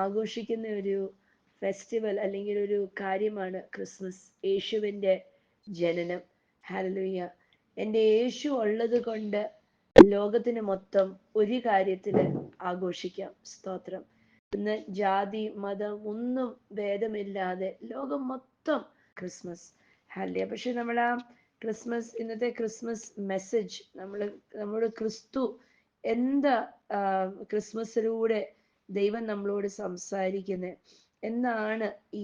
ആഘോഷിക്കുന്ന ഒരു ഫെസ്റ്റിവൽ അല്ലെങ്കിൽ ഒരു കാര്യമാണ് ക്രിസ്മസ്, യേശുവിൻ്റെ ജനനം. ഹല്ലേലൂയ. എൻ്റെ യേശു ഉള്ളത് കൊണ്ട് ലോകത്തിന് മൊത്തം ഒരു കാര്യത്തിൽ ആഘോഷിക്കാം. സ്തോത്രം. ഇന്ന് ജാതി മതം ഒന്നും ഭേദമില്ലാതെ ലോകം മൊത്തം ക്രിസ്മസ്. ഹല്ലേലൂയ. പക്ഷെ നമ്മൾ ആ ക്രിസ്മസ്, ഇന്നത്തെ ക്രിസ്മസ് മെസ്സേജ്, നമ്മുടെ ക്രിസ്തു എന്താ ക്രിസ്മസിലൂടെ ദൈവം നമ്മളോട് സംസാരിക്കുന്നത് എന്നാണ് ഈ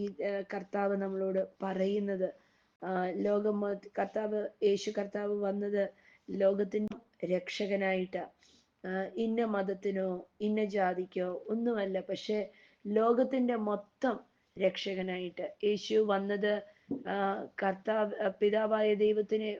കർത്താവ് നമ്മളോട് പറയുന്നത്. ലോകം കർത്താവ്, യേശു കർത്താവ് വന്നത് ലോകത്തിൻ്റെ രക്ഷകനായിട്ടാ. ഇന്ന മതത്തിനോ ഇന്ന ജാതിക്കോ ഒന്നുമല്ല, പക്ഷെ ലോകത്തിന്റെ മൊത്തം രക്ഷകനായിട്ട് യേശു വന്നത്. കർത്താവ്, പിതാവായ ദൈവത്തിനെ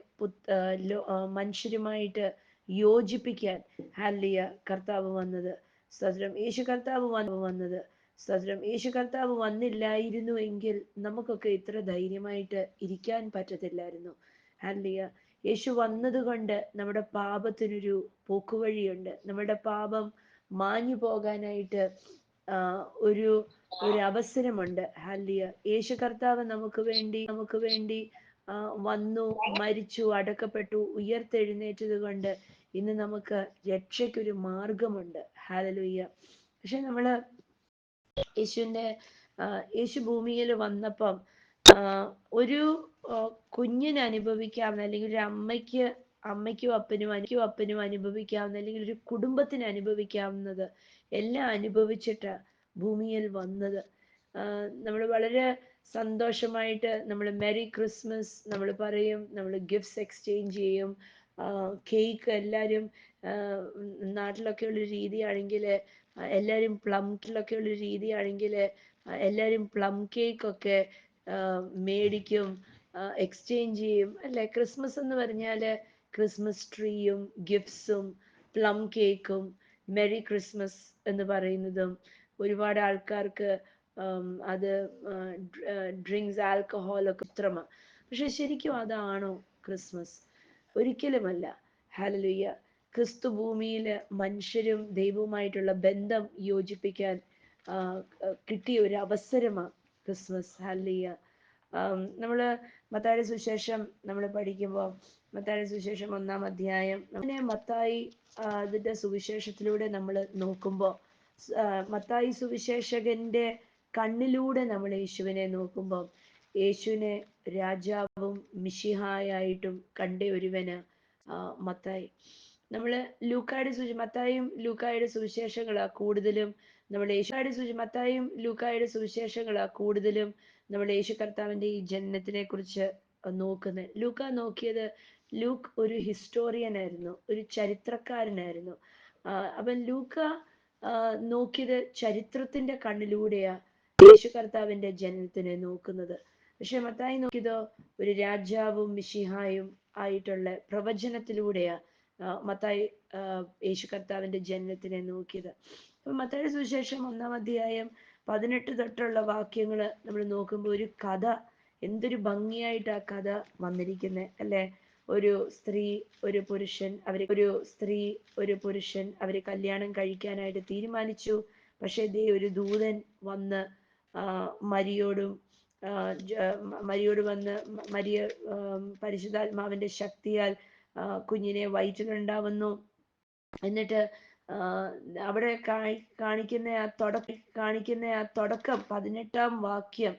മനുഷ്യരുമായിട്ട് യോജിപ്പിക്കാൻ ഹല്ലിയ കർത്താവ് വന്നത്. സ്തോത്രം. യേശു കർത്താവ് വന്നത്. സ്തോത്രം. യേശു കർത്താവ് വന്നില്ലായിരുന്നു എങ്കിൽ നമുക്കൊക്കെ ഇത്ര ധൈര്യമായിട്ട് ഇരിക്കാൻ പറ്റത്തില്ലായിരുന്നു. ഹല്ലിയ. യേശു വന്നതുകൊണ്ട് നമ്മുടെ പാപത്തിനൊരു പോക്കുവഴിയുണ്ട്. നമ്മുടെ പാപം മാഞ്ഞു പോകാനായിട്ട് ഒരു ഒരു അവസരമുണ്ട്. ഹല്ലിയ. യേശു കർത്താവ് നമുക്ക് വേണ്ടി വന്നു, മരിച്ചു, അടക്കപ്പെട്ടു, ഉയർത്തെഴുന്നേറ്റത് കൊണ്ട് ഇന്ന് നമുക്ക് രക്ഷയ്ക്കൊരു മാർഗമുണ്ട്. ഹല്ലേലൂയ. പക്ഷെ നമ്മള് യേശുവിന്റെ യേശു ഭൂമിയിൽ വന്നപ്പം ഒരു കുഞ്ഞിന് അനുഭവിക്കാവുന്ന, അല്ലെങ്കിൽ ഒരു അമ്മയ്ക്കും അപ്പനും അനുഭവിക്കാവുന്ന, അല്ലെങ്കിൽ ഒരു കുടുംബത്തിന് അനുഭവിക്കാവുന്നത് എല്ലാം അനുഭവിച്ചിട്ട് ഭൂമിയിൽ വന്നത്. നമ്മൾ വളരെ സന്തോഷമായിട്ട് നമ്മൾ മെറി ക്രിസ്മസ് നമ്മൾ പറയും, നമ്മൾ ഗിഫ്റ്റ്സ് എക്സ്ചേഞ്ച് ചെയ്യും. കേക്ക് എല്ലാവരും, നാട്ടിലൊക്കെ ഉള്ള രീതിയാണെങ്കിൽ എല്ലാവരും പ്ലംക്കിലൊക്കെ ഉള്ള രീതിയാണെങ്കിൽ എല്ലാവരും പ്ലം കേക്കൊക്കെ മേടിക്കും, എക്സ്ചേഞ്ച് ചെയ്യും അല്ലെ. ക്രിസ്മസ് എന്ന് പറഞ്ഞാൽ ക്രിസ്മസ് ട്രീയും ഗിഫ്റ്റ്സും പ്ലം കേക്കും മെറി ക്രിസ്മസ് എന്ന് പറയുന്നതും ഒരുപാട് ആൾക്കാർക്ക് അത് ഡ്രിങ്ക്സ്, ആൽക്കഹോളൊക്കെ ഉത്തരമാണ്. പക്ഷെ ശരിക്കും അതാണോ ക്രിസ്മസ്? ഒരിക്കലുമല്ല. ഹല്ലേലൂയ. ക്രിസ്തു ഭൂമിയിൽ മനുഷ്യരും ദൈവവുമായിട്ടുള്ള ബന്ധം യോജിപ്പിക്കാൻ കിട്ടിയ ഒരു അവസരമാണ് ക്രിസ്മസ്. ഹല്ലേലൂയ. നമ്മൾ മത്തായിയുടെ സുവിശേഷം നമ്മൾ പഠിക്കുമ്പോൾ, മത്തായിയുടെ സുവിശേഷം 1-ാം അധ്യായം, അങ്ങനെ മത്തായി അതിൻ്റെ സുവിശേഷത്തിലൂടെ നമ്മൾ നോക്കുമ്പോൾ, മത്തായി സുവിശേഷകന്റെ കണ്ണിലൂടെ നമ്മൾ യേശുവിനെ നോക്കുമ്പോൾ, യേശുവിനെ രാജാവും മിശിഹായായിട്ടും കണ്ട ഒരുവന് മത്തായി. നമ്മൾ മത്തായും ലൂക്കായുടെ സുവിശേഷങ്ങളാ കൂടുതലും നമ്മൾ മത്തായും ലൂക്കായുടെ സുവിശേഷങ്ങളാ കൂടുതലും നമ്മൾ യേശു കർത്താവിന്റെ ഈ ജനനത്തിനെ കുറിച്ച് നോക്കുന്നത്. ലൂക്ക് ഒരു ഹിസ്റ്റോറിയൻ ആയിരുന്നു, ഒരു ചരിത്രകാരനായിരുന്നു. അവൻ ലൂക്ക നോക്കിയത് ചരിത്രത്തിന്റെ കണ്ണിലൂടെയാ യേശു കർത്താവിന്റെ ജനനത്തിനെ നോക്കുന്നത്. പക്ഷെ മത്തായി നോക്കിയതോ ഒരു രാജാവും മിശിഹായും ആയിട്ടുള്ള പ്രവചനത്തിലൂടെയാ മത്തായി യേശു കർത്താവിന്റെ ജനനത്തിനെ നോക്കിയത്. അപ്പൊ മത്തായിയുടെ സുവിശേഷം 1-ാം അധ്യായം 18 തൊട്ടുള്ള വാക്യങ്ങൾ നമ്മൾ നോക്കുമ്പോൾ ഒരു കഥ, എന്തൊരു ഭംഗിയായിട്ട് ആ കഥ വന്നിരിക്കുന്നത് അല്ലെ. ഒരു സ്ത്രീ ഒരു പുരുഷൻ അവര് കല്യാണം കഴിക്കാനായിട്ട് തീരുമാനിച്ചു. പക്ഷെ ദേ ഒരു ദൂതൻ വന്ന് മരിയോട് വന്ന് പരിശുദ്ധാത്മാവിന്റെ ശക്തിയാൽ കുഞ്ഞിനെ വയറ്റിലുണ്ടാവുന്നു. എന്നിട്ട് അവിടെ കാണിക്കുന്ന ആ തുടക്കം 18-ാം വാക്യം,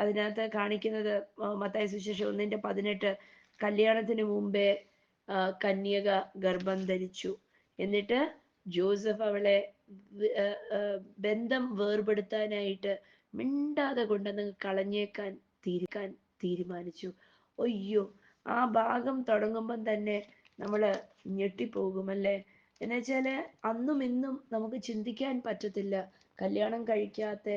അതിനകത്ത് കാണിക്കുന്നത് മത്തായി സുവിശേഷം 1-18, കല്യാണത്തിന് മുമ്പേ കന്യക ഗർഭം ധരിച്ചു. എന്നിട്ട് ജോസഫ് അവളെ ബന്ധം വേർപെടുത്താനായിട്ട് മിണ്ടാതെ കൊണ്ടുവന്ന് കളഞ്ഞേക്കാൻ തീരുമാനിച്ചു. അയ്യോ, ആ ഭാഗം തുടങ്ങുമ്പം തന്നെ നമ്മള് ഞെട്ടിപ്പോകുമല്ലേ. എന്നുവെച്ചാല് അന്നും ഇന്നും നമുക്ക് ചിന്തിക്കാൻ പറ്റത്തില്ല, കല്യാണം കഴിക്കാത്ത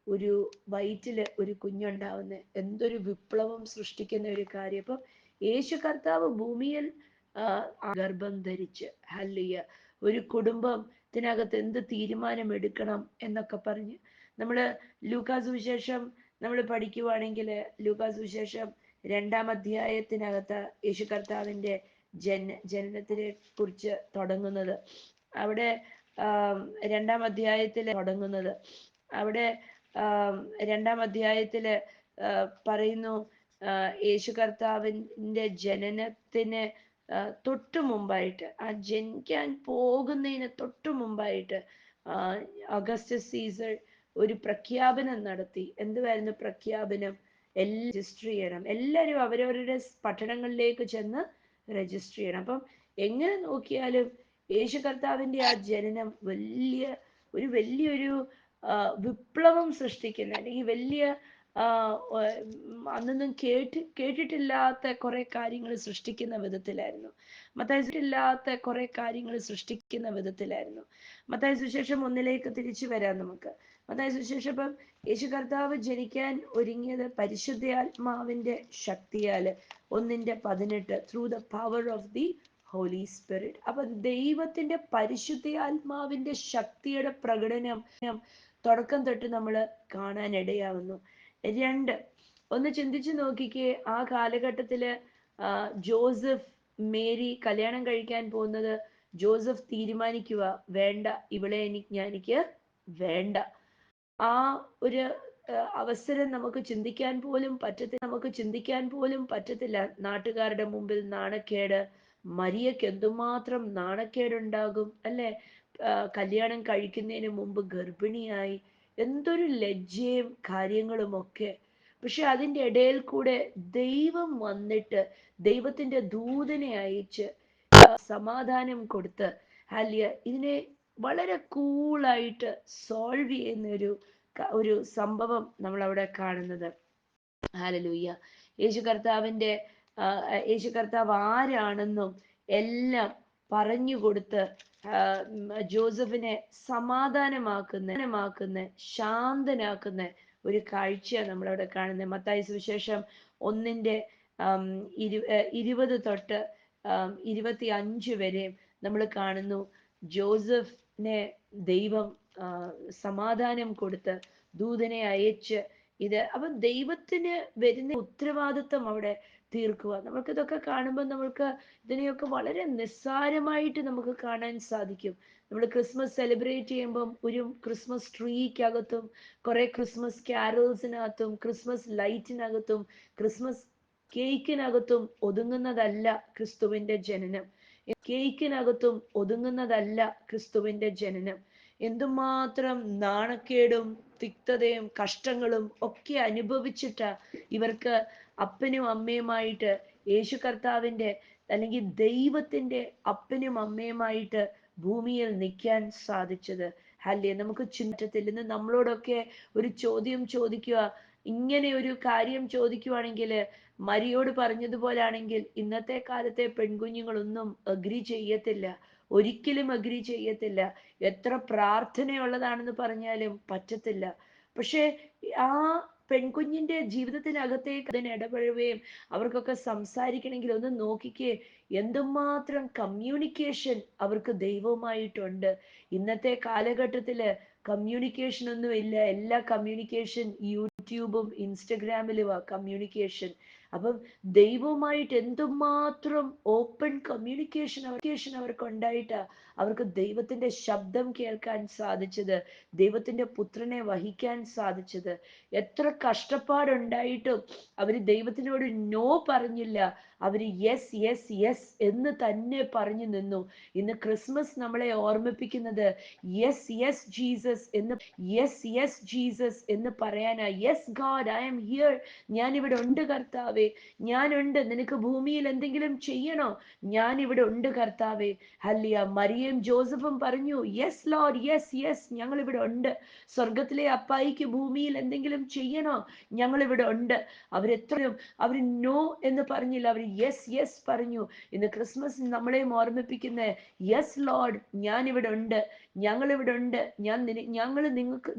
ഒരു വയറ്റില് ഒരു കുഞ്ഞുണ്ടാവുന്ന എന്തൊരു വിപ്ലവം സൃഷ്ടിക്കുന്ന ഒരു കാര്യം. അപ്പൊ യേശു കർത്താവ് ഭൂമിയിൽ ഗർഭം ധരിച്ച്, ഹല്ലേലൂയ, ഒരു കുടുംബത്തിനകത്ത് എന്ത് തീരുമാനം എടുക്കണം എന്നൊക്കെ പറഞ്ഞ് നമ്മള് ലൂക്കാ സുവിശേഷം നമ്മൾ പഠിക്കുവാണെങ്കിൽ, ലൂക്കാ സുവിശേഷം 2-ാം അധ്യായത്തിനകത്ത് യേശു കർത്താവിന്റെ ജനനത്തിനെ കുറിച്ച് തുടങ്ങുന്നത്. അവിടെ രണ്ടാം അധ്യായത്തിൽ തുടങ്ങുന്നത്. അവിടെ രണ്ടാം അധ്യായത്തില് പറയുന്നു, യേശു കർത്താവിൻ്റെ ജനനത്തിന് തൊട്ടു മുമ്പായിട്ട്, ആ ജനിക്കാൻ പോകുന്നതിന് തൊട്ടു മുമ്പായിട്ട് അഗസ്റ്റസ് സീസർ ഒരു പ്രഖ്യാപനം നടത്തി. എന്തുവായിരുന്നു പ്രഖ്യാപനം? എല്ലാം രജിസ്റ്റർ ചെയ്യണം, എല്ലാവരും അവരവരുടെ പട്ടണങ്ങളിലേക്ക് ചെന്ന് രജിസ്റ്റർ ചെയ്യണം. അപ്പം എങ്ങനെ നോക്കിയാലും യേശു കർത്താവിൻ്റെ ആ ജനനം വലിയൊരു വിപ്ലവം സൃഷ്ടിക്കുന്ന, അല്ലെങ്കിൽ വലിയ അന്നൊന്നും കേട്ടിട്ടില്ലാത്ത കുറെ കാര്യങ്ങൾ സൃഷ്ടിക്കുന്ന വിധത്തിലായിരുന്നു. മത്തായി സുവിശേഷം 1 തിരിച്ചു വരാം നമുക്ക്. മത്തായി സുവിശേഷം ഇപ്പം യേശു കർത്താവ് ജനിക്കാൻ ഒരുങ്ങിയത് പരിശുദ്ധാത്മാവിന്റെ ശക്തിയാല്. 1:18 through the power of the holy spirit. അപ്പൊ ദൈവത്തിന്റെ പരിശുദ്ധാത്മാവിന്റെ ശക്തിയുടെ പ്രകടനം തുടക്കം തൊട്ട് നമ്മൾ കാണാനിടയാവുന്നു. 2, ഒന്ന് ചിന്തിച്ചു നോക്കിക്കേ, ആ കാലഘട്ടത്തില് ജോസഫ് മേരി കല്യാണം കഴിക്കാൻ പോകുന്നത് ജോസഫ് തീരുമാനിക്കുക, വേണ്ട, ഇവളെ എനിക്ക് വേണ്ട. ആ ഒരു അവസരം നമുക്ക് ചിന്തിക്കാൻ പോലും പറ്റത്തില്ല. നാട്ടുകാരുടെ മുമ്പിൽ നാണക്കേട്. മരിയക്ക് എന്തുമാത്രം നാണക്കേടുണ്ടാകും അല്ലെ? കല്യാണം കഴിക്കുന്നതിന് മുമ്പ് ഗർഭിണിയായി, എന്തൊരു ലജ്ജയും കാര്യങ്ങളും ഒക്കെ. പക്ഷെ അതിൻ്റെ ഇടയിൽ കൂടെ ദൈവം വന്നിട്ട് ദൈവത്തിന്റെ ദൂതനെ അയച്ച് സമാധാനം കൊടുത്ത് ഇതിനെ വളരെ കൂളായിട്ട് സോൾവ് ചെയ്യുന്ന ഒരു സംഭവം നമ്മൾ അവിടെ കാണുന്നത്. ഹല്ലേലൂയ. യേശു കർത്താവ് ആരാണെന്നും എല്ലാം പറഞ്ഞു കൊടുത്ത് ജോസഫിനെ സമാധാനമാക്കുന്ന ശാന്തനാക്കുന്ന ഒരു കാഴ്ചയാണ് നമ്മളവിടെ കാണുന്നത്. മത്തായി സുവിശേഷം 1:20 തൊട്ട് 25 വരെ നമ്മൾ കാണുന്നു. ജോസഫിനെ ദൈവം സമാധാനം കൊടുത്ത് ദൂതനെ അയച്ച് അപ്പം ദൈവത്തിന് വരുന്ന ഉത്തരവാദിത്വം അവിടെ തീർക്കുക. നമുക്കിതൊക്കെ കാണുമ്പോൾ ഇതിനെയൊക്കെ വളരെ നിസ്സാരമായിട്ട് നമുക്ക് കാണാൻ സാധിക്കും. നമ്മൾ ക്രിസ്മസ് സെലിബ്രേറ്റ് ചെയ്യുമ്പം ഒരു ക്രിസ്മസ് ട്രീക്കകത്തും കുറെ ക്രിസ്മസ് ക്യാരൽസിനകത്തും ക്രിസ്മസ് ലൈറ്റിനകത്തും ക്രിസ്മസ് കേക്കിനകത്തും ഒതുങ്ങുന്നതല്ല ക്രിസ്തുവിന്റെ ജനനം. എന്തുമാത്രം നാണക്കേടും തിക്തതയും കഷ്ടങ്ങളും ഒക്കെ അനുഭവിച്ചിട്ടാ ഇവർക്ക് അപ്പനും അമ്മയുമായിട്ട് യേശു കർത്താവിന്റെ അല്ലെങ്കിൽ ദൈവത്തിന്റെ അപ്പനും അമ്മയുമായിട്ട് ഭൂമിയിൽ നിൽക്കാൻ സാധിച്ചത്. അല്ലേ? നമുക്ക് ചിന്തത്തിൽ ഇന്ന് നമ്മളോടൊക്കെ ഒരു ചോദ്യം ചോദിക്കുക, ഇങ്ങനെ ഒരു കാര്യം ചോദിക്കുവാണെങ്കിൽ, മരിയോട് പറഞ്ഞതുപോലാണെങ്കിൽ ഇന്നത്തെ കാലത്തെ പെൺകുഞ്ഞുങ്ങളൊന്നും അഗ്രി ചെയ്യത്തില്ല, ഒരിക്കലും അഗ്രി ചെയ്യത്തില്ല. എത്ര പ്രാർത്ഥനയുള്ളതാണെന്ന് പറഞ്ഞാലും പറ്റത്തില്ല. പക്ഷെ ആ പെൺകുഞ്ഞിന്റെ ജീവിതത്തിനകത്തേക്ക് അതിന് ഇടപെടുകയും അവർക്കൊക്കെ സംസാരിക്കണമെങ്കിൽ ഒന്ന് നോക്കിക്കേ, എന്തുമാത്രം കമ്മ്യൂണിക്കേഷൻ അവർക്ക് ദൈവവുമായിട്ടുണ്ട്. ഇന്നത്തെ കാലഘട്ടത്തില് കമ്മ്യൂണിക്കേഷൻ ഒന്നും ഇല്ല. എല്ലാ കമ്മ്യൂണിക്കേഷൻ യൂട്യൂബും ഇൻസ്റ്റഗ്രാമിലുമാ കമ്മ്യൂണിക്കേഷൻ. അപ്പം ദൈവവുമായിട്ട് എന്തുമാത്രം ഓപ്പൺ കമ്മ്യൂണിക്കേഷൻ അവർക്ക് ഉണ്ടായിട്ടാ അവർക്ക് ദൈവത്തിന്റെ ശബ്ദം കേൾക്കാൻ സാധിച്ചത്, ദൈവത്തിന്റെ പുത്രനെ വഹിക്കാൻ സാധിച്ചത്. എത്ര കഷ്ടപ്പാടുണ്ടായിട്ടും അവര് ദൈവത്തിനോട് നോ പറഞ്ഞില്ല. അവര് യെസ് യെസ് യെസ് എന്ന് തന്നെ പറഞ്ഞു നിന്നു. ഇന്ന് ക്രിസ്മസ് നമ്മളെ ഓർമ്മിപ്പിക്കുന്നത് യെസ് യെസ് ജീസസ് എന്ന് പറയാനാ. Yes God, I am here. ഞാൻ ഇവിടെ ഉണ്ട് കർത്താവേ, ഞാനുണ്ട്. നിനക്ക് ഭൂമിയിൽ എന്തെങ്കിലും ചെയ്യണോ? ഞാൻ ഇവിടെ ഉണ്ട് കർത്താവേ. ഹല്ലിയ. മരിയയും ജോസഫും പറഞ്ഞു, യെസ് ലോർഡ്, യെസ് യെസ്, ഞങ്ങൾ ഇവിടെ ഉണ്ട്. സ്വർഗത്തിലെ അപ്പായിക്ക് ഭൂമിയിൽ എന്തെങ്കിലും ചെയ്യണോ? ഞങ്ങൾ ഇവിടെ ഉണ്ട്. അവരെത്രയും അവർ നോ എന്ന് പറഞ്ഞില്ല, അവർ യെസ് യെസ് പറഞ്ഞു. ഇന്ന് ക്രിസ്മസ് നമ്മളെയും ഓർമ്മിപ്പിക്കുന്ന യെസ് ലോർഡ്, ഞാൻ ഇവിടെ ഉണ്ട്, ഞങ്ങൾ ഇവിടെ ഉണ്ട്. ഞങ്ങൾ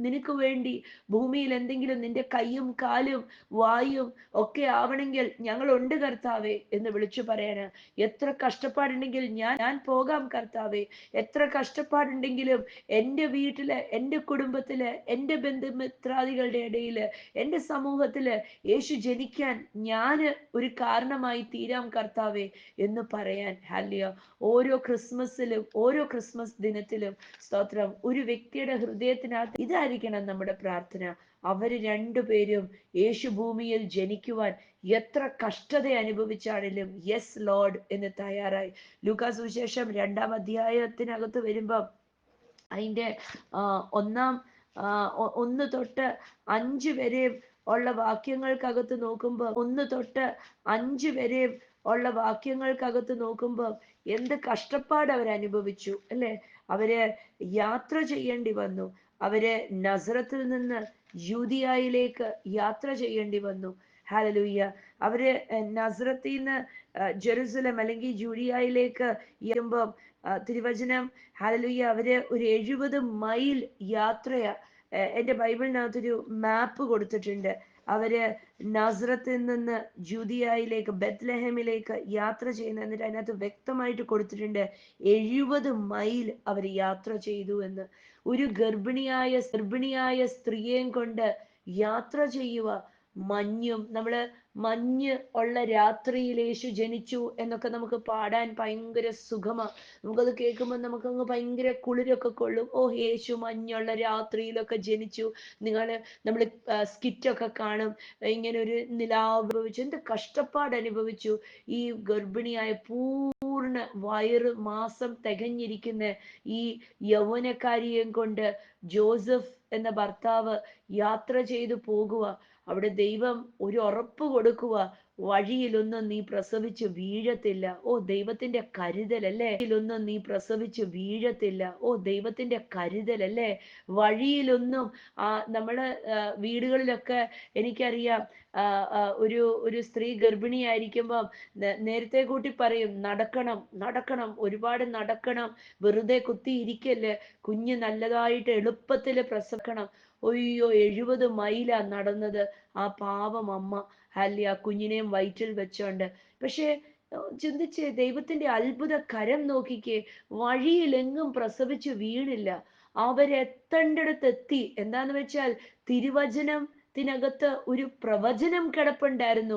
നിനക്ക് വേണ്ടി ഭൂമിയിൽ എന്തെങ്കിലും നിന്റെ കൈയും കാലും വായും ഒക്കെ ആവണമെങ്കിൽ കഷ്ടപ്പാടുണ്ടെങ്കിൽ ഞങ്ങളുണ്ട് കർത്താവേ എന്ന് വിളിച്ചു പറയാന്. എത്ര കഷ്ടപ്പാടുണ്ടെങ്കിൽ ഞാൻ പോകാം കർത്താവേ. എത്ര കഷ്ടപ്പാടുണ്ടെങ്കിലും എൻ്റെ വീട്ടില്, എൻ്റെ കുടുംബത്തില്, എൻ്റെ ബന്ധുമിത്രാദികളുടെ ഇടയില്, എൻ്റെ സമൂഹത്തില് യേശു ജനിക്കാൻ ഞാന് ഒരു കാരണമായി തീരാം കർത്താവേ എന്ന് പറയാൻ. ഹല്ലേലൂയ. ഓരോ ക്രിസ്മസിലും, ഓരോ ക്രിസ്മസ് ദിനത്തിലും സ്തോത്രം, ഒരു വ്യക്തിയുടെ ഹൃദയത്തിനകത്ത് ഇതായിരിക്കണം നമ്മുടെ പ്രാർത്ഥന. അവര് രണ്ടുപേരും യേശു ഭൂമിയിൽ ജനിക്കുവാൻ എത്ര കഷ്ടത അനുഭവിച്ചാണെങ്കിലും യെസ് ലോർഡ് എന്ന് തയ്യാറായി. ലൂക്കാ സുവിശേഷം 2-ാം അധ്യായത്തിനകത്ത് വരുമ്പം അതിൻ്റെ ഒന്നാം 1 തൊട്ട് 5 വരെയും ഉള്ള വാക്യങ്ങൾക്കകത്ത് നോക്കുമ്പോൾ 1 തൊട്ട് 5 വരെയും ഉള്ള വാക്യങ്ങൾക്കകത്ത് നോക്കുമ്പോൾ എന്ത് കഷ്ടപ്പാട് അവരനുഭവിച്ചു അല്ലെ. അവര് യാത്ര ചെയ്യേണ്ടി വന്നു. അവര് നസറത്തിൽ നിന്ന് യൂദിയായിലേക്ക് യാത്ര ചെയ്യേണ്ടി വന്നു. ഹല്ലേലൂയ. അവര് നസറത്തിൽ നിന്ന് ജെറുസലം അല്ലെങ്കിൽ ജൂഡിയായിലേക്ക് എത്തുമ്പോൾ തിരുവചനം ഹല്ലേലൂയ അവര് ഒരു 70 മൈൽ യാത്രയാ. എൻ്റെ ബൈബിളിനകത്തൊരു മാപ്പ് കൊടുത്തിട്ടുണ്ട്. അവര് നസറത്തിൽ നിന്ന് ജൂദിയായിലേക്ക് ബെത്ലഹേമിലേക്ക് യാത്ര ചെയ്യുന്ന, എന്നിട്ട് അതിനകത്ത് വ്യക്തമായിട്ട് കൊടുത്തിട്ടുണ്ട് 70 മൈൽ അവർ യാത്ര ചെയ്തു എന്ന്. ഒരു ഗർഭിണിയായ സ്ത്രീയെയും കൊണ്ട് യാത്ര ചെയ്യുക. മഞ്ഞ് ഉള്ള രാത്രിയിൽ യേശു ജനിച്ചു എന്നൊക്കെ നമുക്ക് പാടാൻ ഭയങ്കര സുഖമാ. നമുക്കത് കേൾക്കുമ്പോൾ നമുക്കങ്ങ് ഭയങ്കര കുളിരൊക്കെ കൊള്ളും. ഓ, യേശു മഞ്ഞുള്ള രാത്രിയിലൊക്കെ ജനിച്ചു. നമ്മൾ സ്കിറ്റൊക്കെ കാണും. ഇങ്ങനെ ഒരു നിലാവ് അനുഭവിച്ചു, എന്ത് കഷ്ടപ്പാട് അനുഭവിച്ചു ഈ ഗർഭിണിയായ പൂർണ്ണ മാസം തികഞ്ഞിരിക്കുന്ന ഈ യൗവനക്കാരിയെയും കൊണ്ട് ജോസഫ് എന്ന ഭർത്താവ് യാത്ര ചെയ്തു പോകുക. അവിടെ ദൈവം ഒരു ഉറപ്പ് കൊടുക്കുക, വഴിയിലൊന്നും നീ പ്രസവിച്ച് വീഴത്തില്ല. ഓ, ദൈവത്തിന്റെ കരുതലല്ലേ. വഴിയിലൊന്നും നീ പ്രസവിച്ച് വീഴത്തില്ല. ഓ, ദൈവത്തിന്റെ കരുതലല്ലേ. വഴിയിലൊന്നും നമ്മള് വീടുകളിലൊക്കെ എനിക്കറിയാം, ഒരു സ്ത്രീ ഗർഭിണിയായിരിക്കുമ്പം നേരത്തെ കൂട്ടി പറയും, നടക്കണം, ഒരുപാട് നടക്കണം, വെറുതെ കുത്തിയിരിക്കല്ലേ, കുഞ്ഞ് നല്ലതായിട്ട് എളുപ്പത്തിൽ പ്രസവിക്കണം. ഒയ്യോ, 70 മൈലാ നടന്നത് ആ പാവം അമ്മ. അല്ലെ, ആ കുഞ്ഞിനെയും വയറ്റിൽ വെച്ചോണ്ട്. പക്ഷേ ചിന്തിച്ച് ദൈവത്തിന്റെ അത്ഭുത കരം നോക്കിക്കേ. വഴിയിലെങ്ങും പ്രസവിച്ചു വീണില്ല. അവരെത്തേണ്ടിടത്ത് എത്തി. എന്താന്ന് വെച്ചാൽ തിരുവചനത്തിനകത്ത് ഒരു പ്രവചനം കിടപ്പുണ്ടായിരുന്നു.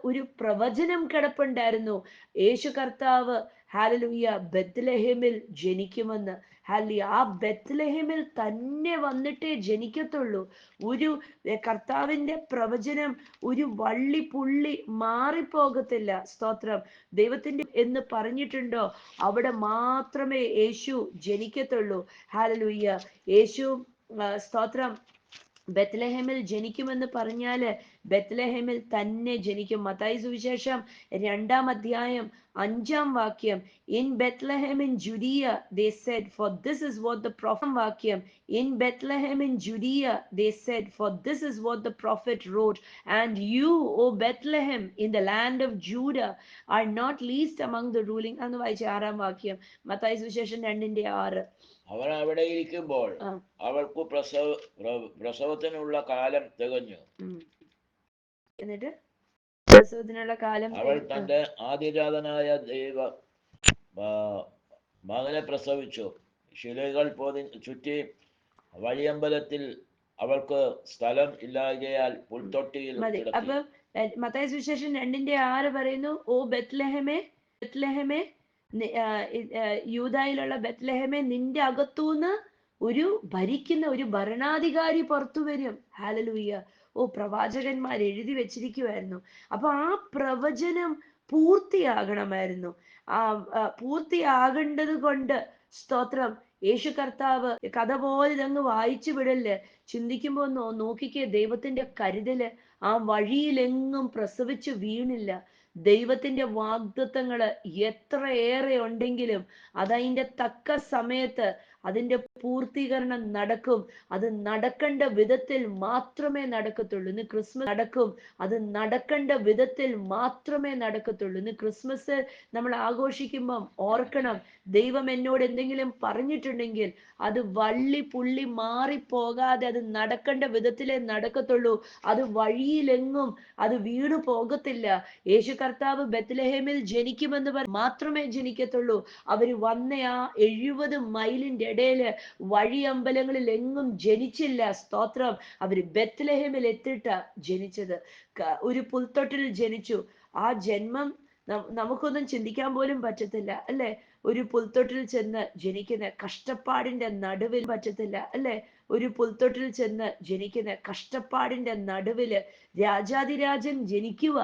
ഒരു പ്രവചനം കിടപ്പുണ്ടായിരുന്നു. യേശു കർത്താവ് ഹല്ലേലൂയ ബെത്ലഹേമിൽ ജനിക്കുമെന്ന്. ഹല്ലേലൂയ. ആ ബെത്ലഹേമിൽ തന്നെ വന്നിട്ടേ ജനിക്കത്തുള്ളൂ. ഒരു കർത്താവിന്റെ പ്രവചനം ഒരു വള്ളി പുള്ളി മാറിപ്പോകത്തില്ല. സ്തോത്രം. ദൈവത്തിന്റെ എന്ന് പറഞ്ഞിട്ടുണ്ടോ അവിടെ മാത്രമേ യേശു ജനിക്കത്തുള്ളൂ. ഹല്ലേലൂയ. യേശു സ്തോത്രം ബെത്ലഹേമിൽ ജനിക്കുമെന്ന് പറഞ്ഞാല് ബെത്ലഹേമിൽ തന്നെ ജനിക്കും. മത്തായി സുവിശേഷം 2-ാം അധ്യായം 5-ാം വാക്യം, in Bethlehem in ജുഡിയ they said for this is what the prophet വാക്യം, in Bethlehem in Judea they said for this is what the prophet wrote, and you O Bethlehem in the land of Judah are not least among the ruling. അന്ന് വായിച്ച 6-ാം വാക്യം, മത്തായി സുവിശേഷം 2-ന്റെ 6. അവൻ അവിടെ ഇരിക്കുമ്പോൾ അവൾക്ക് പ്രസവത്തിനുള്ള കാലം തികഞ്ഞു. എന്നിട്ട് പ്രസവത്തിനുള്ള കാലം അവൾ തന്റെ ആദ്യജാതനായ ദൈവ മകനെ പ്രസവിച്ചു. ശിലകൾ ചുറ്റി വഴിയമ്പലത്തിൽ അവൾക്ക് സ്ഥലം ഇല്ലായകയാൽ പുൽത്തൊട്ടിയിൽ കിടത്തി. അപ്പൊ മത്തായി സുവിശേഷം 2-ന്റെ 6 പറയുന്നു, ഓ ബെത്ലഹേമേ, യൂദായിലുള്ള ബെത്ലഹേമേ, നിന്റെ അകത്തൂന്ന് ഒരു ഭരിക്കുന്ന ഒരു ഭരണാധികാരി പുറത്തു വരും. ഹല്ലേലൂയ. ഓ, പ്രവാചകന്മാർ എഴുതി വെച്ചിരിക്കുമായിരുന്നു. അപ്പൊ ആ പ്രവചനം പൂർത്തിയാകണമായിരുന്നു. പൂർത്തിയാകേണ്ടത് കൊണ്ട് സ്തോത്രം, യേശു കർത്താവ് കഥ പോലെ ഇതങ്ങ് വായിച്ചു വിടല്ലേ. ചിന്തിക്കുമ്പോ നോക്കിക്കേ ദൈവത്തിന്റെ കരുതല്. ആ വഴിയിലെങ്ങും പ്രസവിച്ചു വീണില്ല. ദൈവത്തിന്റെ വാഗ്ദത്തങ്ങള് എത്രയേറെ ഉണ്ടെങ്കിലും അതതിന്റെ തക്ക സമയത്ത് അതിന്റെ പൂർത്തീകരണം നടക്കും. അത് നടക്കേണ്ട വിധത്തിൽ മാത്രമേ നടക്കത്തുള്ളൂ. ഇന്ന് ക്രിസ്മസ് നടക്കും, അത് നടക്കേണ്ട വിധത്തിൽ മാത്രമേ നടക്കത്തുള്ളൂ. ഇന്ന് ക്രിസ്മസ് നമ്മൾ ആഘോഷിക്കുമ്പം ഓർക്കണം, ദൈവം എന്നോട് എന്തെങ്കിലും പറഞ്ഞിട്ടുണ്ടെങ്കിൽ അത് വള്ളി പുള്ളി മാറിപ്പോകാതെ അത് നടക്കേണ്ട വിധത്തിലേ നടക്കത്തുള്ളൂ. അത് വഴിയിലെങ്ങും അത് വീണു പോകത്തില്ല. യേശു കർത്താവ് ബത്ലഹേമിൽ ജനിക്കുമെന്ന് മാത്രമേ ജനിക്കത്തുള്ളൂ. അവര് വന്ന ആ 70 മൈലിന്റെ ഇടയില് വഴിയമ്പലങ്ങളിൽ എങ്ങും ജനിച്ചില്ല. സ്തോത്രം. അവര് ബത്ലഹേമിൽ എത്തിയിട്ട ജനിച്ചത്. ഒരു പുൽത്തൊട്ടിൽ ജനിച്ചു. ആ ജന്മം നമുക്കൊന്നും ചിന്തിക്കാൻ പോലും പറ്റത്തില്ല അല്ലെ. ഒരു പുൽത്തൊട്ടിൽ ചെന്ന് ജനിക്കുന്ന കഷ്ടപ്പാടിന്റെ നടുവിൽ പറ്റത്തില്ല അല്ലെ. ഒരു പുൽത്തൊട്ടിൽ ചെന്ന് ജനിക്കുന്ന കഷ്ടപ്പാടിന്റെ നടുവില് രാജാതിരാജൻ ജനിക്കുക.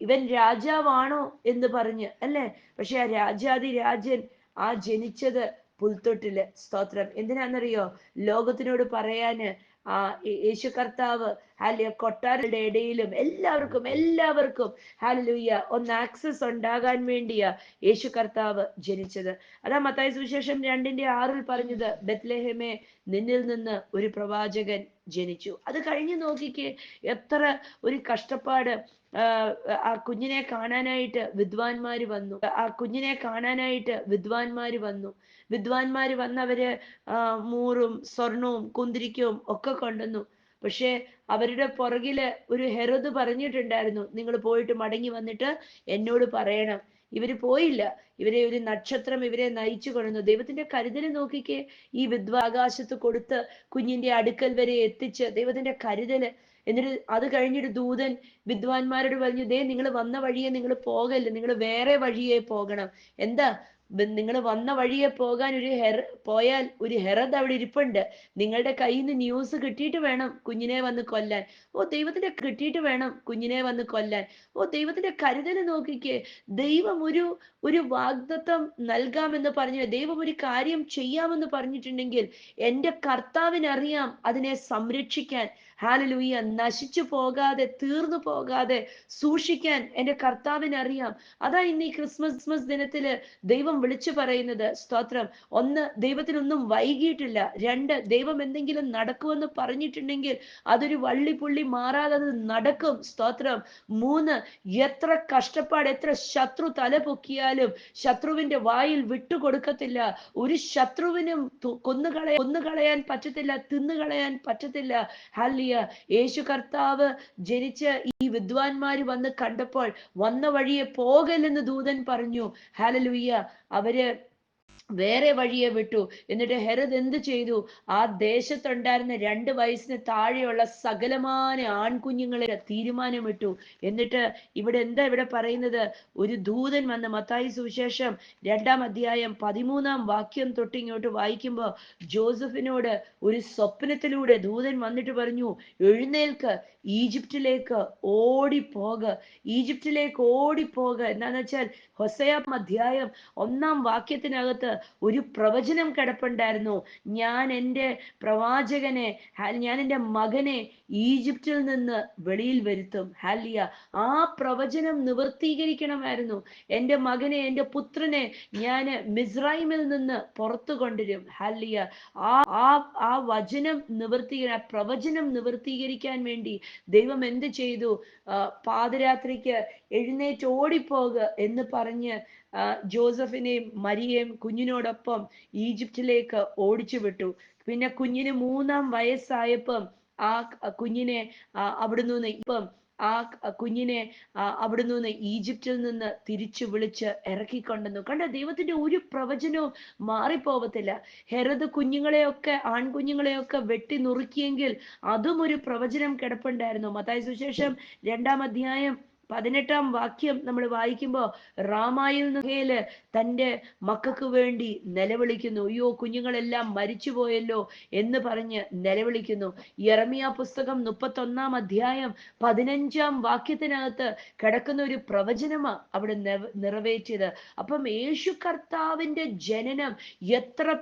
ഇവൻ രാജാവാണോ എന്ന് പറഞ്ഞ് അല്ലെ. പക്ഷെ ആ രാജാതിരാജൻ ആ ജനിച്ചത് പുൽത്തൊട്ടില്. സ്തോത്രം. എന്തിനാന്നറിയോ? ലോകത്തിനോട് പറയാന് ആ യേശു കർത്താവ് ഹാലിയ കൊട്ടാരയുടെ ഇടയിലും എല്ലാവർക്കും ഹാലലൂയ ഒന്ന് ആക്സസ് ഉണ്ടാകാൻ വേണ്ടിയാ യേശു കർത്താവ് ജനിച്ചത്. അതാ മത്തായി സുവിശേഷം 2:6 പറഞ്ഞത്, ബത്ലഹേമേ നിന്നിൽ നിന്ന് ഒരു പ്രവാചകൻ ജനിച്ചു. അത് കഴിഞ്ഞ് നോക്കിക്കേ, എത്ര ഒരു കഷ്ടപ്പാട്. ആ കുഞ്ഞിനെ കാണാനായിട്ട് വിദ്വാൻമാര് വന്നു. വിദ്വാൻമാര് വന്നവര് മൂറും സ്വർണവും കുന്തിരിക്കവും ഒക്കെ കൊണ്ടുവന്നു. പക്ഷെ അവരുടെ പുറകില് ഒരു ഹെരോദ് പറഞ്ഞിട്ടുണ്ടായിരുന്നു, നിങ്ങൾ പോയിട്ട് മടങ്ങി വന്നിട്ട് എന്നോട് പറയണം. ഇവര് പോയില്ല. ഇവരെ ഒരു നക്ഷത്രം ഇവരെ നയിച്ചു കൊണ്ടുവന്നു. ദൈവത്തിന്റെ കരുതല് നോക്കിക്കേ. ഈ വിദ്വാകാശത്ത് കൊടുത്ത് കുഞ്ഞിന്റെ അടുക്കൽ വരെ എത്തിച്ച് ദൈവത്തിന്റെ കരുതല്. എന്നിട്ട് അത് കഴിഞ്ഞിട്ട് ദൂതൻ വിദ്വാൻമാരോട് പറഞ്ഞു, ദേ നിങ്ങൾ വന്ന വഴിയെ നിങ്ങൾ പോകല്ല, നിങ്ങൾ വേറെ വഴിയെ പോകണം. എന്താ? നിങ്ങൾ വന്ന വഴിയെ പോകാൻ പോയാൽ ഒരു ഹെറദ് അവിടെ ഇരിപ്പുണ്ട്. നിങ്ങളുടെ കയ്യിൽ നിന്ന് ന്യൂസ് കിട്ടിയിട്ട് വേണം കുഞ്ഞിനെ വന്ന് കൊല്ലാൻ. ദൈവത്തിന്റെ കിട്ടിയിട്ട് വേണം കുഞ്ഞിനെ വന്ന് കൊല്ലാൻ. ദൈവത്തിന്റെ കരുതല് നോക്കിക്കേ. ദൈവം ഒരു വാഗ്ദത്തം നൽകാമെന്ന് പറഞ്ഞു, ദൈവം ഒരു കാര്യം ചെയ്യാമെന്ന് പറഞ്ഞിട്ടുണ്ടെങ്കിൽ എൻ്റെ കർത്താവിനറിയാം അതിനെ സംരക്ഷിക്കാൻ. ഹാലലൂയ. നശിച്ചു പോകാതെ തീർന്നു പോകാതെ സൂക്ഷിക്കാൻ എൻ്റെ കർത്താവിനറിയാം. അതാ ഇന്ന് ഈ ക്രിസ്മസ് ദിനത്തില് ദൈവം വിളിച്ചു പറയുന്നത്. സ്തോത്രം. 1, ദൈവത്തിനൊന്നും വൈകിട്ടില്ല. 2, ദൈവം എന്തെങ്കിലും നടക്കുമെന്ന് പറഞ്ഞിട്ടുണ്ടെങ്കിൽ അതൊരു വള്ളി പുള്ളി മാറാതെ അത് നടക്കും. സ്തോത്രം. 3, എത്ര കഷ്ടപ്പാട്, എത്ര ശത്രു തല പൊക്കിയാലും ശത്രുവിന്റെ വായിൽ വിട്ടുകൊടുക്കത്തില്ല. ഒരു ശത്രുവിനും കൊന്നുകളയാൻ പറ്റത്തില്ല, തിന്നുകളയാൻ പറ്റത്തില്ല. ഹല്ലേലൂയ. യേശു കർത്താവ് ജനിച്ച് ഈ വിദ്വാൻമാര് വന്ന് കണ്ടപ്പോൾ വന്ന വഴിയെ പോകല്ലെന്ന് ദൂതൻ പറഞ്ഞു. ഹല്ലേലൂയ. അവര് വേറെ വഴിയെ വിട്ടു. എന്നിട്ട് ഹെരോദ് എന്ത് ചെയ്തു? ആ ദേശത്തുണ്ടായിരുന്ന 2 വയസ്സിന് താഴെയുള്ള സകലമാന ആൺകുഞ്ഞുങ്ങളെ തീരുമാനമിട്ടു. എന്നിട്ട് ഇവിടെ പറയുന്നത്, ഒരു ദൂതൻ വന്ന് മത്തായി സുവിശേഷം 2-ാം അധ്യായം 13-ാം വാക്യം തൊട്ടിങ്ങോട്ട് വായിക്കുമ്പോ ജോസഫിനോട് ഒരു സ്വപ്നത്തിലൂടെ ദൂതൻ വന്നിട്ട് പറഞ്ഞു, എഴുന്നേൽക്ക്, ഈജിപ്തിലേക്ക് ഓടിപ്പോക. എന്താന്ന് വെച്ചാൽ ഹോസേയ അധ്യായം 1-ാം വാക്യത്തിനകത്ത് ഒരു പ്രവചനം കിടപ്പുണ്ടായിരുന്നു. ഞാൻ എൻ്റെ മകനെ ഈജിപ്തിൽ നിന്ന് വെളിയിൽ വരുത്തും. ഹല്ലേലൂയ. ആ പ്രവചനം നിവർത്തീകരിക്കണമായിരുന്നു. എൻ്റെ മകനെ, എൻ്റെ പുത്രനെ ഞാൻ മിസ്രൈമിൽ നിന്ന് പുറത്തു കൊണ്ടുവരും. ഹല്ലേലൂയ. ആ പ്രവചനം നിവർത്തീകരിക്കാൻ വേണ്ടി ദൈവം എന്ത് ചെയ്തു? പാതിരാത്രിക്ക് എഴുന്നേറ്റ് ഓടിപ്പോക എന്ന് പറഞ്ഞ് ജോസഫിനെയും മരിയയും കുഞ്ഞിനോടൊപ്പം ഈജിപ്തിലേക്ക് ഓടിച്ചു വിട്ടു. പിന്നെ കുഞ്ഞിന് 3-ാം വയസ്സായപ്പം ആ കുഞ്ഞിനെ അവിടുന്ന് ഈജിപ്തിൽ നിന്ന് തിരിച്ചു വിളിച്ച് ഇറക്കിക്കൊണ്ടുവന്നു. കണ്ട, ദൈവത്തിന്റെ ഒരു പ്രവചനവും മാറിപ്പോകത്തില്ല. ഹെരോദ് ആൺകുഞ്ഞുങ്ങളെയൊക്കെ വെട്ടി നുറുക്കിയെങ്കിൽ അതും ഒരു പ്രവചനം കിടപ്പുണ്ടായിരുന്നു. മത്തായി സുവിശേഷം 2-ാം അധ്യായം 18-ാം വാക്യം നമ്മൾ വായിക്കുമ്പോ റാമായിൽ നിന്ന് തൻ്റെ മക്കൾക്ക് വേണ്ടി നിലവിളിക്കുന്നു. അയ്യോ, കുഞ്ഞുങ്ങളെല്ലാം മരിച്ചുപോയല്ലോ എന്ന് പറഞ്ഞ് നിലവിളിക്കുന്നു. യെരമ്യാ പുസ്തകം 31-ാം അധ്യായം 15-ാം വാക്യത്തിനകത്ത് കിടക്കുന്ന ഒരു പ്രവചനമാ അവിടെ നിറവേറ്റിയത്. അപ്പം യേശു കർത്താവിന്റെ ജനനം എത്ര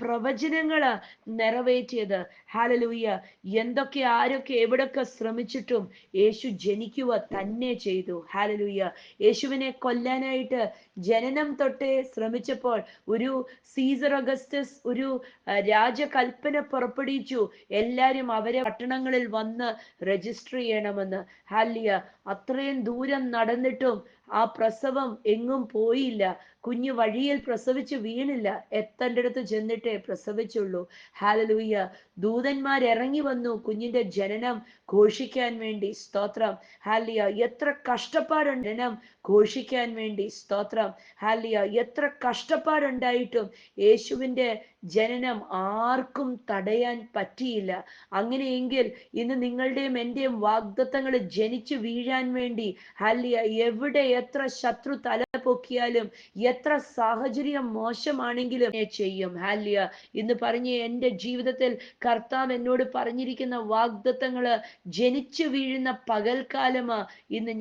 പ്രവചനങ്ങളാ നിറവേറ്റിയത്. ഹല്ലേലൂയ. ആരൊക്കെ എവിടൊക്കെ ശ്രമിച്ചിട്ടും യേശു ജനിക്കുക തന്നെ ചെയ്തു. ഹല്ലേലൂയ. യേശുവിനെ കൊല്ലാനായിട്ട് ജനനം തൊട്ടേ ശ്രമിച്ചപ്പോൾ ഒരു സീസർ അഗസ്റ്റസ് ഒരു രാജകൽപ്പന പുറപ്പെടുവിച്ചു, എല്ലാരും അവരെ പട്ടണങ്ങളിൽ വന്ന് രജിസ്റ്റർ ചെയ്യണമെന്ന്. ഹല്ലേലൂയ. അത്രയും ദൂരം നടന്നിട്ടും ആ പ്രസവം എങ്ങും പോയില്ല. കുഞ്ഞ് വഴിയിൽ പ്രസവിച്ച് വീണില്ല. എത്തേണ്ടടുത്ത് ചെന്നിട്ടേ പ്രസവിച്ചുള്ളൂ. ഹാലലൂയ. ദൂതന്മാർ ഇറങ്ങി വന്നു കുഞ്ഞിന്റെ ജനനം ഘോഷിക്കാൻ വേണ്ടി. സ്തോത്രം. ഹാലിയ. എത്ര കഷ്ടപ്പാടുണ്ട് ജനനം ഘോഷിക്കാൻ വേണ്ടി. സ്തോത്രം. ഹാലിയ. എത്ര കഷ്ടപ്പാടുണ്ടായിട്ടും യേശുവിന്റെ ജനനം ആർക്കും തടയാൻ പറ്റിയില്ല. അങ്ങനെയെങ്കിൽ ഇന്ന് നിങ്ങളുടെയും എന്റെയും വാഗ്ദത്തങ്ങൾ ജനിച്ചു വീഴാൻ വേണ്ടി ഹാലിയ എവിടെ എത്ര ശത്രു തല പൊക്കിയാലും എത്ര സാഹചര്യം മോശമാണെങ്കിലും ചെയ്യും. ഹാലിയ. ഇന്ന് പറഞ്ഞ് എൻ്റെ ജീവിതത്തിൽ കർത്താവ് എന്നോട് പറഞ്ഞിരിക്കുന്ന വാഗ്ദത്തങ്ങള് ജനിച്ചു വീഴുന്ന പകൽക്കാലമാ.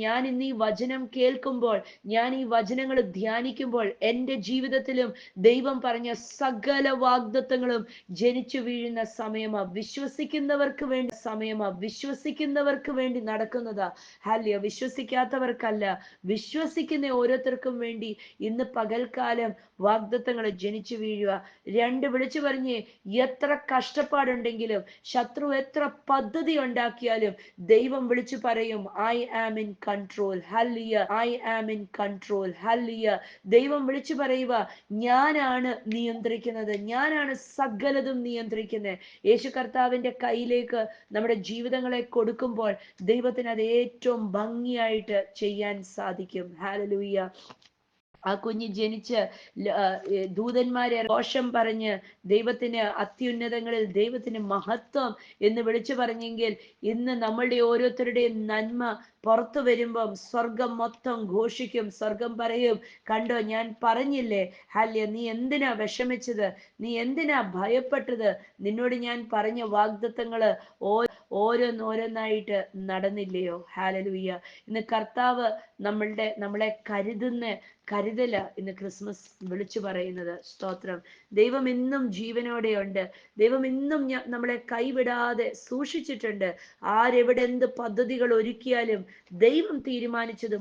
ഞാൻ ഇന്ന് ഈ വചനം കേൾക്കുമ്പോൾ, ഞാൻ ഈ വചനങ്ങൾ ധ്യാനിക്കുമ്പോൾ എൻ്റെ ജീവിതത്തിലും ദൈവം പറഞ്ഞ സകല വാഗ്ദത്തങ്ങളും ജനിച്ചു വീഴുന്ന സമയമാ. വിശ്വസിക്കുന്നവർക്ക് വേണ്ടി സമയമാ. വിശ്വസിക്കുന്നവർക്ക് വേണ്ടി നടക്കുന്നതാ. ഹാലിയ. വിശ്വസിക്കാത്തവർക്കല്ല, വിശ്വസിക്കുന്ന ഓരോരുത്തർക്കും വേണ്ടി ഇന്ന് പകൽക്കാലം വാഗ്ദത്തങ്ങൾ ജനിച്ചു വീഴുക. രണ്ട്, വിളിച്ചു പറഞ്ഞ് എത്ര കഷ്ടപ്പാടുണ്ടെങ്കിലും ശത്രു എത്ര പദ്ധതി ഉണ്ടാക്കിയാലും ദൈവം വിളിച്ചു പറയും, ഐ ആം ഇൻ കൺട്രോൾ. ഹല്ലിയ. I am in control. ഹല്ലിയ. ദൈവം വിളിച്ചു പറയുക, ഞാനാണ് നിയന്ത്രിക്കുന്നത്, ഞാനാണ് സകലതും നിയന്ത്രിക്കുന്നത്. യേശു കർത്താവിന്റെ കയ്യിലേക്ക് നമ്മുടെ ജീവിതങ്ങളെ കൊടുക്കുമ്പോൾ ദൈവത്തിന് അത് ഏറ്റവും ഭംഗിയായിട്ട് ചെയ്യാൻ സാധിക്കും. ഹല്ലേലൂയ. ആ കുഞ്ഞ് ജനിച്ച് ദൂതന്മാരെ ഘോഷം പറഞ്ഞ് ദൈവത്തിന് അത്യുന്നതങ്ങളിൽ ദൈവത്തിന് മഹത്വം എന്ന് വിളിച്ചു പറഞ്ഞെങ്കിൽ ഇന്ന് നമ്മളുടെ ഓരോരുത്തരുടെയും നന്മ പുറത്തു വരുമ്പം സ്വർഗം മൊത്തം ഘോഷിക്കും. സ്വർഗം പറയും, കണ്ടോ ഞാൻ പറഞ്ഞില്ലേ ഹല്യ, നീ എന്തിനാ വിഷമിച്ചത്, നീ എന്തിനാ ഭയപ്പെട്ടത്, നിന്നോട് ഞാൻ പറഞ്ഞ വാഗ്ദത്തങ്ങള് ഓരോന്നോരോന്നായിട്ട് നടന്നില്ലയോ. ഹാലലൂയ. ഇന്ന് കർത്താവ് നമ്മളെ കരുതല ഇന്ന് ക്രിസ്മസ് വിളിച്ചു പറയുന്നത്. സ്തോത്രം. ദൈവം ഇന്നും ജീവനോടെയുണ്ട്. ദൈവം ഇന്നും നമ്മളെ കൈവിടാതെ സൂക്ഷിച്ചിട്ടുണ്ട്. ആരെവിടെ എന്ത് പദ്ധതികൾ ഒരുക്കിയാലും ദൈവം തീരുമാനിച്ചത്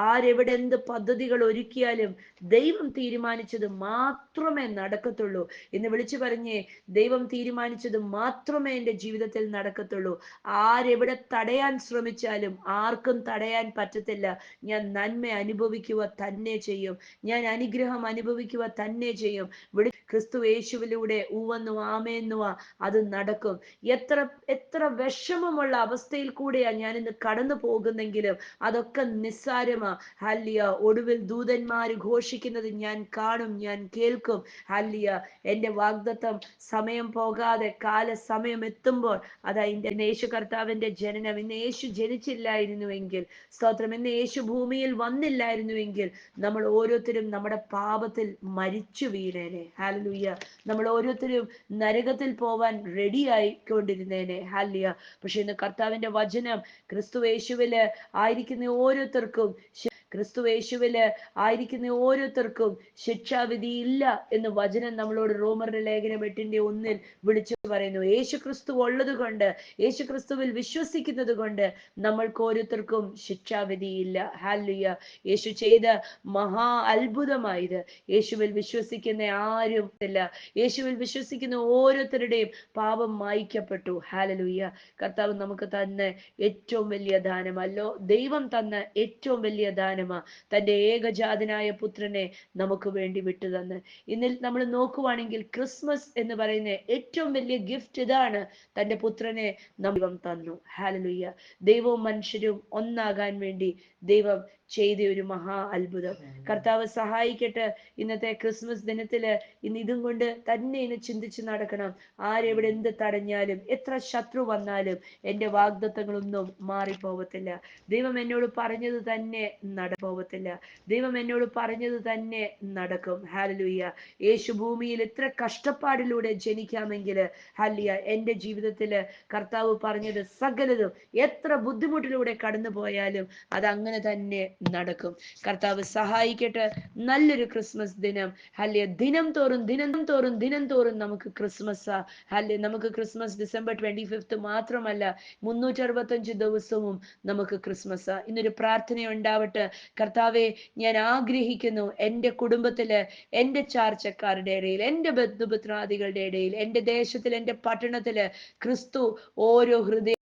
ആരെവിടെ എന്ത് പദ്ധതികൾ ഒരുക്കിയാലും ദൈവം തീരുമാനിച്ചത് മാത്രമേ നടക്കത്തുള്ളൂ. ഇന്ന് വിളിച്ചു പറഞ്ഞേ, ദൈവം തീരുമാനിച്ചത് മാത്രമേ എൻ്റെ ജീവിതത്തിൽ നടക്കത്തുള്ളൂ. ആരെവിടെ തടയാൻ ശ്രമിച്ചാലും ആർക്കും തടയാൻ പറ്റത്തില്ല. ഞാൻ നന്മ അനുഭവിക്കുക തന്നെ ചെയ്യും. ഞാൻ അനുഗ്രഹം അനുഭവിക്കുക തന്നെ ചെയ്യും. ക്രിസ്തു യേശുവിലൂടെ ഊവെന്നുവാ ആമേന്നുവാ അത് നടക്കും. എത്ര എത്ര വിഷമമുള്ള അവസ്ഥയിൽ കൂടെയാ ഞാൻ ഇന്ന് കടന്നു പോകുന്നെങ്കിലും അതൊക്കെ നിസ്സാരമാ. ഹല്ലിയ. ഒടുവിൽ ദൂതന്മാര് ഘോഷിക്കുന്നത് ഞാൻ കാണും, ഞാൻ കേൾക്കും. ഹല്ലിയ. എൻ്റെ വാഗ്ദത്തം സമയം പോകാതെ സമയം എത്തുമ്പോൾ അതാ ഇന്ന് യേശു കർത്താവിന്റെ ജനനം. ഇന്ന് യേശു ജനിച്ചില്ലായിരുന്നുവെങ്കിൽ, സ്തോത്രം, ഇന്ന് യേശു ഭൂമിയിൽ വന്നില്ലായിരുന്നുവെങ്കിൽ നമ്മൾ ഓരോരുത്തരും നമ്മുടെ പാപത്തിൽ മരിച്ചു വീണേനെ. ഹാലലൂയ. നമ്മൾ ഓരോരുത്തരും നരകത്തിൽ പോവാൻ റെഡി ആയിക്കൊണ്ടിരുന്നേനെ. ഹാലിയ. പക്ഷെ ഇന്ന് കർത്താവിന്റെ വചനം ക്രിസ്തു യേശുവില് ആയിരിക്കുന്ന ഓരോരുത്തർക്കും ശിക്ഷാവിധി ഇല്ല എന്ന് വചനം നമ്മളോട് റോമറുടെ ലേഖനം 8:1 വിളിച്ചു പറയുന്നു. യേശു ക്രിസ്തു ഉള്ളത് കൊണ്ട്, യേശു ക്രിസ്തുവിൽ വിശ്വസിക്കുന്നത് കൊണ്ട് നമ്മൾക്ക് ഓരോരുത്തർക്കും ശിക്ഷാവിധിയില്ല. ഹല്ലേലൂയ. യേശു ചെയ്ത മഹാ അത്ഭുതമായത്. യേശുവിൽ വിശ്വസിക്കുന്ന ആരും ഇല്ല. യേശുവിൽ വിശ്വസിക്കുന്ന ഓരോരുത്തരുടെയും പാപം മായ്ക്കപ്പെട്ടു. ഹല്ലേലൂയ. കർത്താവ് നമുക്ക് തന്ന ഏറ്റവും വലിയ ദാനമല്ലോ, ദൈവം തന്ന ഏറ്റവും വലിയ ദാനമാ തന്റെ ഏകജാതനായ പുത്രനെ നമുക്ക് വേണ്ടി വിട്ടു തന്ന്. ഇന്നിൽ നമ്മൾ നോക്കുവാണെങ്കിൽ ക്രിസ്മസ് എന്ന് പറയുന്ന ഏറ്റവും വലിയ ഗിഫ്റ്റ് ഇതാണ്, തന്റെ പുത്രനെ ദൈവം തന്നു. ഹല്ലേലൂയ. ദൈവവും മനുഷ്യരും ഒന്നാകാൻ വേണ്ടി ദൈവം ചെയ്ത ഒരു മഹാ അത്ഭുതം. കർത്താവ് സഹായിക്കട്ടെ. ഇന്നത്തെ ക്രിസ്മസ് ദിനത്തില് ഇന്ന് ഇതും കൊണ്ട് തന്നെ ഇന്ന് ചിന്തിച്ച് നടക്കണം. ആരെവിടെ എന്ത് തടഞ്ഞാലും എത്ര ശത്രു വന്നാലും എൻ്റെ വാഗ്ദത്തങ്ങളൊന്നും മാറിപ്പോകത്തില്ല. ദൈവം എന്നോട് പറഞ്ഞത് തന്നെ പോകത്തില്ല. ദൈവം എന്നോട് പറഞ്ഞത് തന്നെ നടക്കും. ഹല്ലേലൂയ. യേശു ഭൂമിയിൽ എത്ര കഷ്ടപ്പാടിലൂടെ ജനിക്കാമെങ്കിൽ ഹല്ലേലൂയ, എൻ്റെ ജീവിതത്തില് കർത്താവ് പറഞ്ഞത് സകലതും എത്ര ബുദ്ധിമുട്ടിലൂടെ കടന്നു പോയാലും അത് അങ്ങനെ തന്നെ നടക്കും. കർത്താവ് സഹായിക്കട്ടെ. നല്ലൊരു ക്രിസ്മസ് ദിനം. ഹല്ലേലൂയ. ദിനം തോറും നമുക്ക് ക്രിസ്മസ്. ഹല്ലേലൂയ. നമുക്ക് ക്രിസ്മസ് ഡിസംബർ 25 മാത്രമല്ല, 365 ദിവസവും നമുക്ക് ക്രിസ്മസ്. ഇന്നൊരു പ്രാർത്ഥന ഉണ്ടാവട്ടെ. കർത്താവെ, ഞാൻ ആഗ്രഹിക്കുന്നു എൻ്റെ കുടുംബത്തില്, എൻ്റെ ചാർച്ചക്കാരുടെ ഇടയിൽ, എൻ്റെ ബന്ധുപുത്രാദികളുടെ ഇടയിൽ, എൻ്റെ ദേശത്തിൽ, എൻ്റെ പട്ടണത്തില് ക്രിസ്തു ഓരോ ഹൃദയ